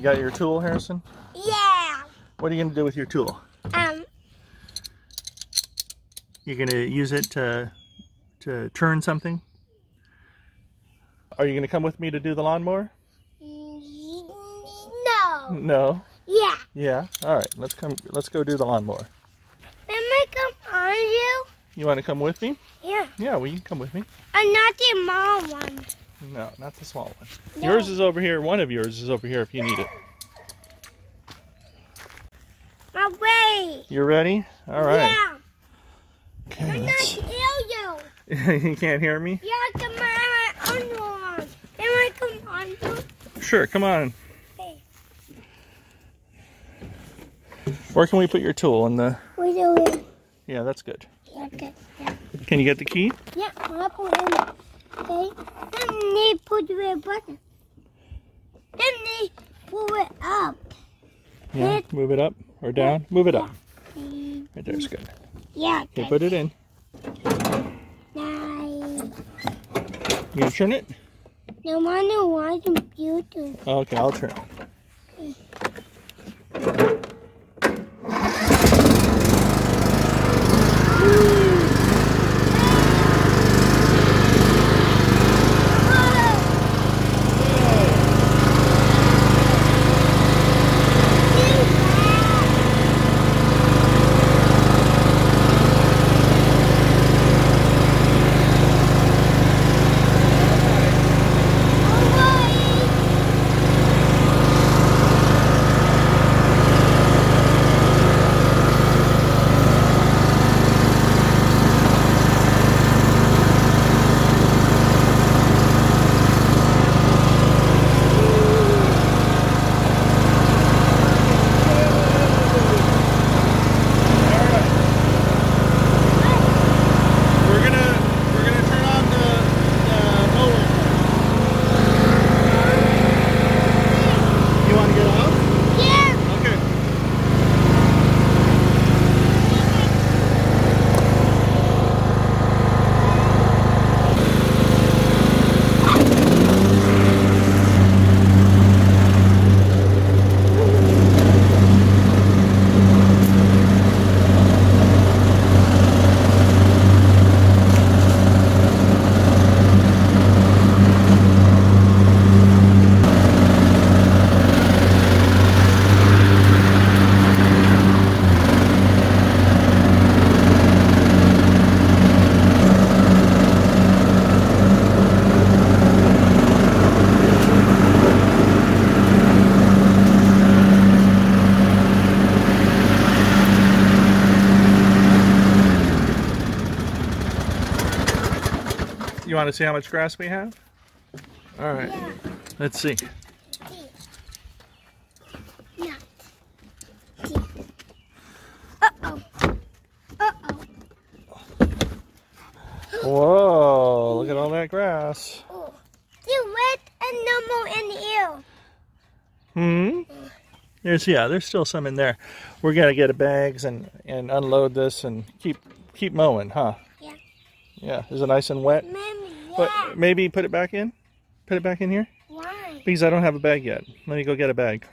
You got your tool, Harrison? Yeah. What are you going to do with your tool? You're going to use it to turn something? Are you going to come with me to do the lawnmower? No. No? Yeah. Yeah? Alright, let's go do the lawnmower. Am I come on you? You want to come with me? Yeah. Yeah, well, you can come with me. I'm not the small one. No, not the small one. No. Yours is over here. One of yours is over here if you need it. My way. You ready? Alright. Yeah. Okay, I'm not hear you. You can't hear me? Yeah, come on one. Am I come on you? Sure, come on. Okay. Where can we put your tool? In the... We do it. Yeah, that's good. Yeah, okay. Yeah. Can you get the key? Yeah, I'll put it in. Okay. Then they put the button. Then they pull it up. Yeah, move it up or down. Move it up. Yeah. Right there's good. Yeah. Okay, put it in. Nice. You gonna turn it? No wonder why computer. Okay, I'll turn it. You want to see how much grass we have? All right, Yeah. Let's see. No. Uh-oh. Uh-oh. Whoa, look at all that grass. Oh. You wet and no more in the Hmm? There's still some in there. We're gonna get bags and unload this and keep mowing, huh? Yeah. Yeah, is it nice and wet? Maybe, yeah. But maybe put it back in? Put it back in here? Why? Because I don't have a bag yet. Let me go get a bag.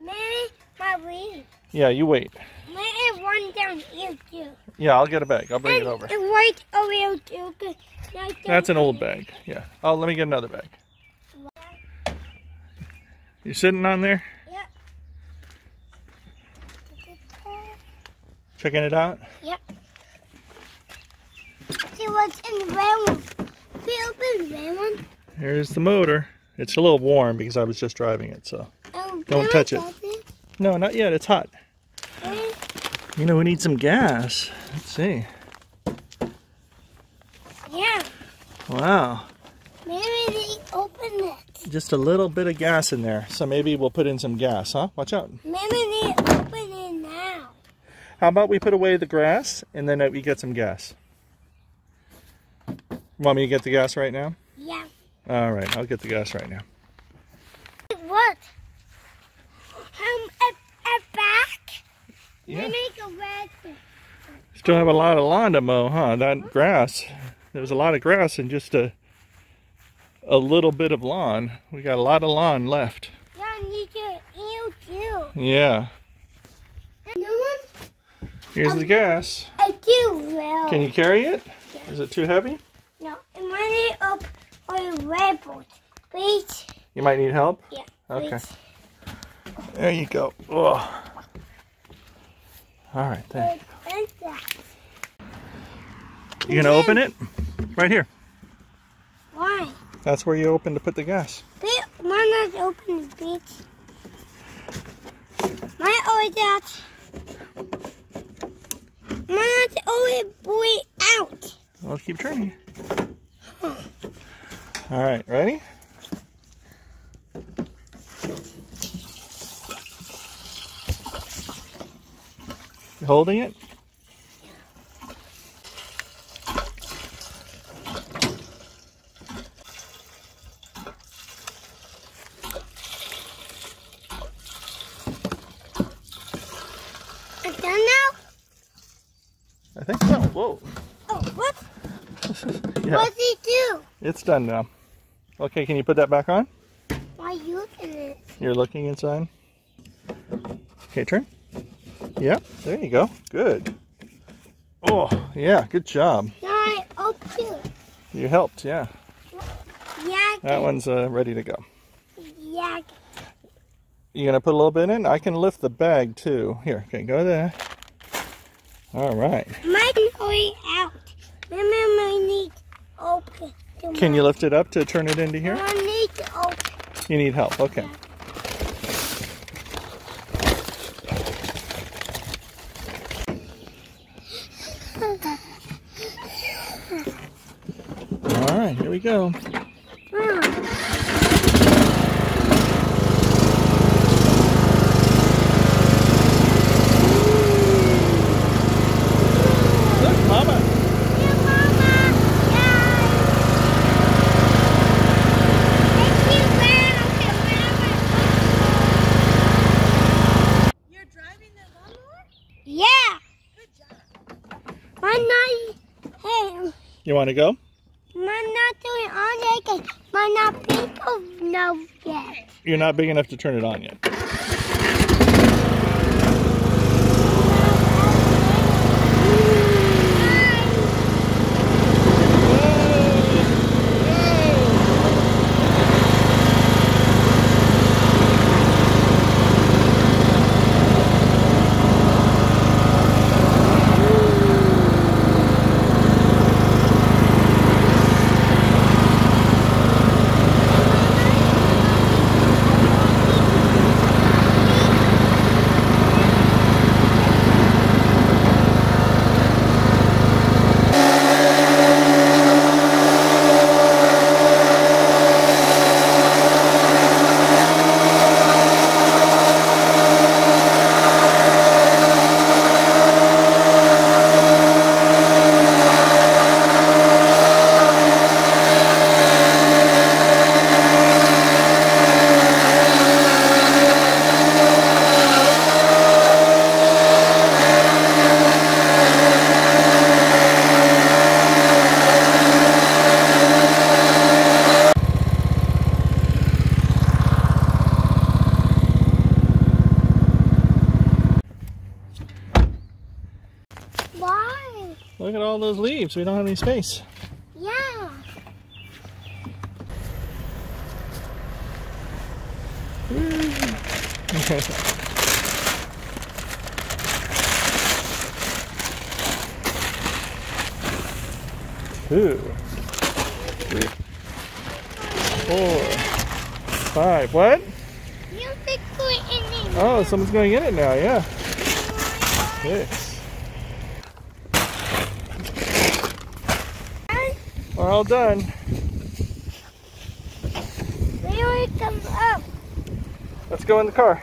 Maybe my wing. Yeah, you wait. Maybe one down here too. Yeah, I'll get a bag. I'll bring it over. And right over here too. That's an old bag. Yeah. Oh, let me get another bag. You sitting on there? Yeah. Checking it out? Yep. See what's in the red one. We open the red one. Here's the motor. It's a little warm because I was just driving it, so Oh, don't touch it. No, not yet. It's hot. You know, we need some gas. Let's see. Yeah. Wow. Maybe they open it. Just a little bit of gas in there. So maybe we'll put in some gas, huh? Watch out. Maybe they open it now. How about we put away the grass and then we get some gas? Want me to get the gas right now? Yeah. All right, I'll get the gas right now. What? A back? Yeah. Make a red. Still have a lot of lawn to mow, huh? That grass. There was a lot of grass and just a little bit of lawn. We got a lot of lawn left. Yeah, you need to Yeah. No one? Here's the gas. I do well. Can you carry it? Yeah. Is it too heavy? No, I'm running up on a railroad. Wait. You might need help? Yeah. Okay. Wait. There you go. Oh. All right, there. You gonna open it? Right here. Why? That's where you open to put the gas. Why not open the bitch? My old that. My old boy out. Well, keep turning. All right, ready? You holding it? I'm done now? I think so. Whoa. Oh, what? Yeah. What did he do? It's done now. Okay, can you put that back on? Why are you looking at it? You're looking inside. Okay, turn. Yep, there you go. Good. Oh, yeah, good job. No, I opened you. You helped, yeah. Yeah. That one's ready to go. Yeah. You gonna put a little bit in? I can lift the bag too. Here, okay, go there. All right. My way out. Remember, I need to open. Can you lift it up to turn it into here? I need to open. You need help, okay. All right, here we go. Look, Mama. Yeah, Mama. Yeah. Thank you, Grandma. You're driving the lawnmower? Yeah. Good job. Why not? Hey, You want to go? I'm not doing all that because I'm not big enough yet. You're not big enough to turn it on yet. Why? Look at all those leaves. We don't have any space. Yeah. Two, three, 4, 5. What? You think we're in it. Oh, someone's going in it now, yeah. 6. We're all done. Where it comes up? Let's go in the car.